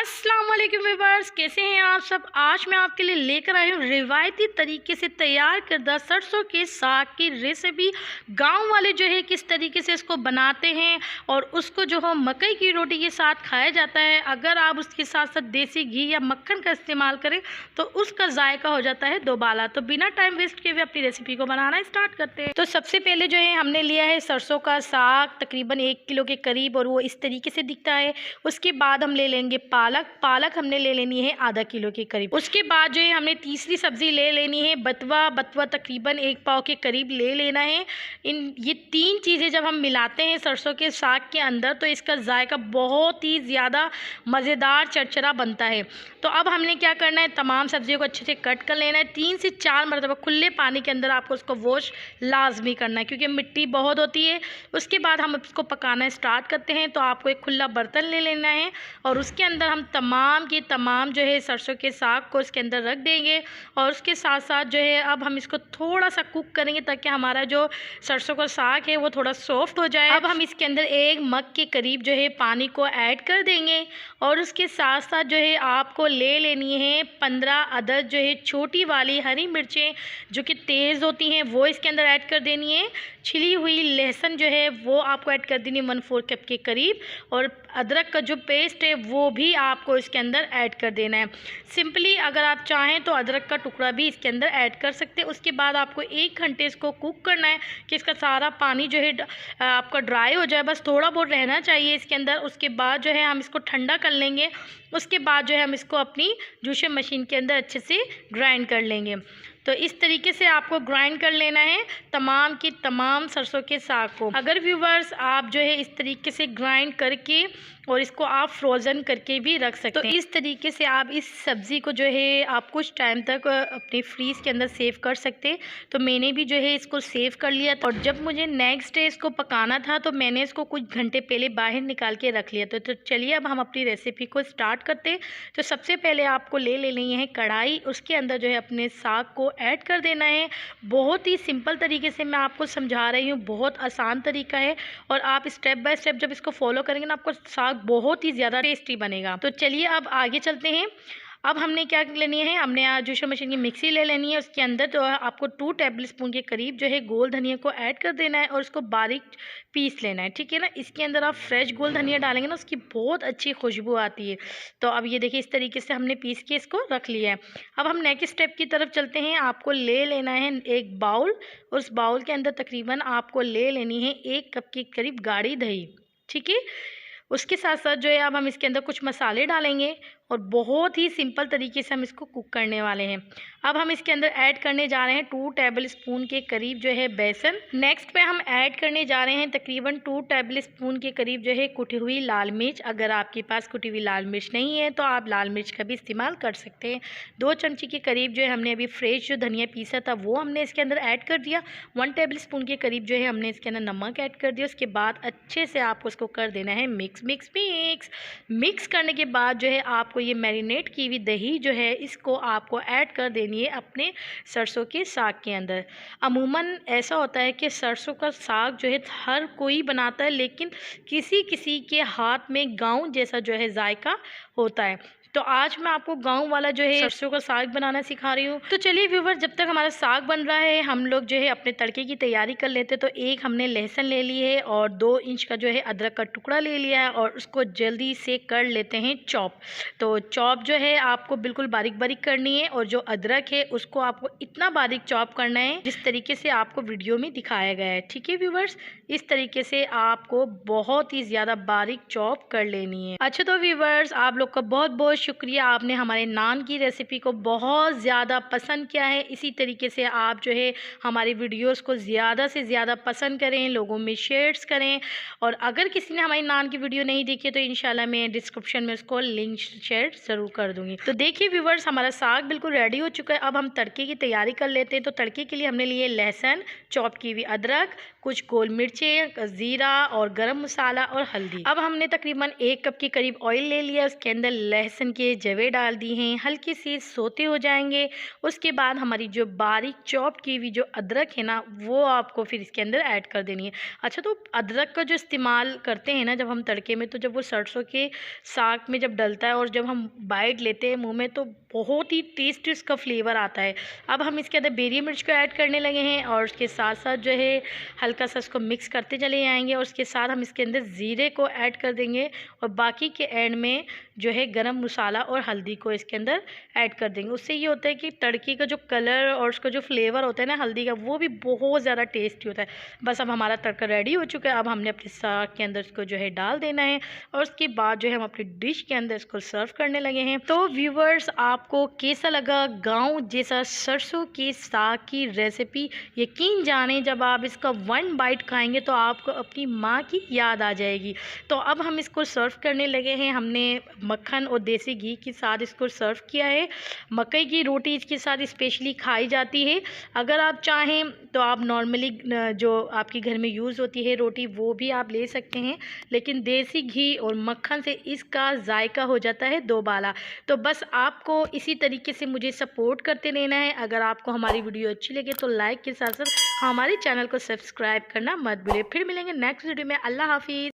अस्सलाम वालेकुम व्यूअर्स, कैसे हैं आप सब। आज मैं आपके लिए लेकर आई हूँ रिवायती तरीके से तैयार करदा सरसों के साग की रेसिपी। गांव वाले जो है किस तरीके से इसको बनाते हैं और उसको जो है मकई की रोटी के साथ खाया जाता है। अगर आप उसके साथ साथ देसी घी या मक्खन का इस्तेमाल करें तो उसका जायका हो जाता है दोबाला। तो बिना टाइम वेस्ट किए हुए अपनी रेसिपी को बनाना स्टार्ट करते हैं। तो सबसे पहले जो है हमने लिया है सरसों का साग तकरीबन 1 किलो के करीब, और वो इस तरीके से दिखता है। उसके बाद हम ले लेंगे पालक हमने ले लेनी है आधा किलो के करीब। उसके बाद जो है हमने तीसरी सब्जी ले लेनी है बथुआ तकरीबन 1 पाव के करीब ले लेना है। ये 3 चीज़ें जब हम मिलाते हैं सरसों के साग के अंदर तो इसका जायका बहुत ही ज़्यादा मज़ेदार चरचरा बनता है। तो अब हमने क्या करना है, तमाम सब्जियों को अच्छे से कट कर लेना है। 3 से 4 मरतबा खुले पानी के अंदर आपको उसको वॉश लाजमी करना है क्योंकि मिट्टी बहुत होती है। उसके बाद हम इसको पकाना स्टार्ट करते हैं। तो आपको एक खुला बर्तन ले लेना है और उसके अंदर हम तमाम के तमाम जो है सरसों के साग को इसके अंदर रख देंगे। और उसके साथ साथ जो है अब हम इसको थोड़ा सा कुक करेंगे ताकि हमारा जो सरसों का साग है वो थोड़ा सॉफ्ट हो जाए। अब हम इसके अंदर 1 मग के करीब जो है पानी को ऐड कर देंगे और उसके साथ साथ जो है आपको ले लेनी है 15 अदद जो है छोटी वाली हरी मिर्चें जो कि तेज़ होती हैं वो इसके अंदर ऐड कर देनी है। छिली हुई लहसुन जो है वो आपको ऐड कर देनी है 1/4 कप के करीब, और अदरक का जो पेस्ट है वो भी आपको इसके अंदर ऐड कर देना है। सिंपली अगर आप चाहें तो अदरक का टुकड़ा भी इसके अंदर ऐड कर सकते हैं। उसके बाद आपको 1 घंटे इसको कुक करना है कि इसका सारा पानी जो है आपका ड्राई हो जाए, बस थोड़ा बहुत रहना चाहिए इसके अंदर। उसके बाद जो है हम इसको ठंडा कर लेंगे। उसके बाद जो है हम इसको अपनी जूसर मशीन के अंदर अच्छे से ग्राइंड कर लेंगे। तो इस तरीके से आपको ग्राइंड कर लेना है तमाम की तमाम सरसों के साग को। अगर व्यूवर्स आप जो है इस तरीके से ग्राइंड करके और इसको आप फ्रोज़न करके भी रख सकते हैं। तो इस तरीके से आप इस सब्ज़ी को जो है आप कुछ टाइम तक अपने फ्रीज़ के अंदर सेव कर सकते हैं। तो मैंने भी जो है इसको सेव कर लिया और जब मुझे नेक्स्ट डे इसको पकाना था तो मैंने इसको कुछ घंटे पहले बाहर निकाल के रख लिया। तो चलिए अब हम अपनी रेसिपी को स्टार्ट करते हैं। तो सबसे पहले आपको ले लेनी है कढ़ाई, उसके अंदर जो है अपने साग को ऐड कर देना है। बहुत ही सिंपल तरीके से मैं आपको समझा रही हूँ, बहुत आसान तरीका है और आप स्टेप बाय स्टेप जब इसको फॉलो करेंगे ना आपका साग बहुत ही ज़्यादा टेस्टी बनेगा। तो चलिए अब आगे चलते हैं। अब हमने क्या लेनी है, हमने जूसर मशीन की मिक्सी ले लेनी है। उसके अंदर तो आपको 2 टेबल स्पून के करीब जो है गोल धनिया को ऐड कर देना है और उसको बारीक पीस लेना है, ठीक है ना। इसके अंदर आप फ्रेश गोल धनिया डालेंगे ना उसकी बहुत अच्छी खुशबू आती है। तो अब ये देखिए इस तरीके से हमने पीस के इसको रख लिया है। अब हम नेक्स्ट स्टेप की तरफ चलते हैं। आपको ले लेना है एक बाउल, उस बाउल के अंदर तकरीबन आपको ले लेनी है 1 कप के करीब गाढ़ी दही, ठीक है। उसके साथ साथ जो है अब हम इसके अंदर कुछ मसाले डालेंगे और बहुत ही सिंपल तरीके से हम इसको कुक करने वाले हैं। अब हम इसके अंदर ऐड करने जा रहे हैं 2 टेबल स्पून के करीब जो है बेसन। नेक्स्ट पे हम ऐड करने जा रहे हैं तकरीबन 2 टेबल स्पून के करीब जो है कुटी हुई लाल मिर्च। अगर आपके पास कुटी हुई लाल मिर्च नहीं है तो आप लाल मिर्च का भी इस्तेमाल कर सकते हैं। 2 चमची के करीब जो है हमने अभी फ्रेश जो धनिया पीसा था वो हमने इसके अंदर ऐड कर दिया। 1 टेबल स्पून के करीब जो है हमने इसके अंदर नमक ऐड कर दिया। उसके बाद अच्छे से आपको उसको कर देना है मिक्स करने के बाद जो है आपको ये मैरिनेट की हुई दही जो है इसको आपको ऐड कर देनी है अपने सरसों के साग के अंदर। अमूमन ऐसा होता है कि सरसों का साग जो है हर कोई बनाता है, लेकिन किसी किसी के हाथ में गाँव जैसा जो है जायका होता है। तो आज मैं आपको गांव वाला जो है सरसों का साग बनाना सिखा रही हूँ। तो चलिए व्यूवर, जब तक हमारा साग बन रहा है हम लोग जो है अपने तड़के की तैयारी कर लेते। तो एक हमने लहसुन ले ली है और 2 इंच का जो है अदरक का टुकड़ा ले लिया है और उसको जल्दी से कर लेते हैं चॉप। तो चॉप जो है आपको बिल्कुल बारीक बारीक करनी है और जो अदरक है उसको आपको इतना बारीक चॉप करना है जिस तरीके से आपको वीडियो में दिखाया गया है, ठीक है व्यूवर्स। इस तरीके से आपको बहुत ही ज़्यादा बारीक चॉप कर लेनी है। अच्छा तो व्यूवर्स, आप लोग का बहुत बहुत शुक्रिया, आपने हमारे नान की रेसिपी को बहुत ज़्यादा पसंद किया है। इसी तरीके से आप जो है हमारी वीडियोस को ज़्यादा से ज़्यादा पसंद करें, लोगों में शेयर्स करें। और अगर किसी ने हमारी नान की वीडियो नहीं देखी तो इंशाल्लाह मैं डिस्क्रिप्शन में उसको लिंक शेयर ज़रूर कर दूँगी। तो देखिए व्यूवर्स, हमारा साग बिल्कुल रेडी हो चुका है। अब हम तड़के की तैयारी कर लेते हैं। तो तड़के के लिए हमने लिए लहसुन, चॉप की हुई अदरक, कुछ गोल मिर्चें, ज़ीरा और गरम मसाला और हल्दी। अब हमने तकरीबन 1 कप के करीब ऑयल ले लिया, उसके अंदर लहसुन के जवे डाल दी हैं, हल्की सी सोते हो जाएंगे। उसके बाद हमारी जो बारीक चॉप की हुई जो अदरक है ना, वो आपको फिर इसके अंदर ऐड कर देनी है। अच्छा, तो अदरक का जो इस्तेमाल करते हैं ना जब हम तड़के में, तो जब वो सरसों के साग में जब डलता है और जब हम बाइट लेते हैं मुंह में, तो बहुत ही टेस्टी उसका फ्लेवर आता है। अब हम इसके अंदर बेरी मिर्च को ऐड करने लगे हैं और उसके साथ साथ जो है हल्का सा उसको मिक्स करते चले जाएंगे और उसके साथ हम इसके अंदर ज़ीरे को ऐड कर देंगे और बाकी के एंड में जो है गरम मसाला और हल्दी को इसके अंदर ऐड कर देंगे। उससे ये होता है कि तड़के का जो कलर और उसका जो फ्लेवर होता है ना हल्दी का, वो भी बहुत ज़्यादा टेस्टी होता है। बस अब हमारा तड़का रेडी हो चुका है। अब हमने अपने साग के अंदर इसको जो है डाल देना है और उसके बाद जो है हम अपनी डिश के अंदर इसको सर्व करने लगे हैं। तो व्यूवर्स, आपको कैसा लगा गाँव जैसा सरसों के साग की रेसिपी? यकीन जाने जब आप इसका 1 बाइट खाएंगे तो आपको अपनी माँ की याद आ जाएगी। तो अब हम इसको सर्व करने लगे हैं। हमने मक्खन और देसी घी के साथ इसको सर्व किया है। मकई की रोटी इसके साथ स्पेशली खाई जाती है। अगर आप चाहें तो आप नॉर्मली जो आपके घर में यूज़ होती है रोटी, वो भी आप ले सकते हैं, लेकिन देसी घी और मक्खन से इसका जायका हो जाता है दोबाला। तो बस आपको इसी तरीके से मुझे सपोर्ट करते रहना है। अगर आपको हमारी वीडियो अच्छी लगे तो लाइक के साथ साथ हमारे चैनल को सब्सक्राइब करना मत भूलिए। फिर मिलेंगे नेक्स्ट वीडियो में। अल्लाह हाफिज़।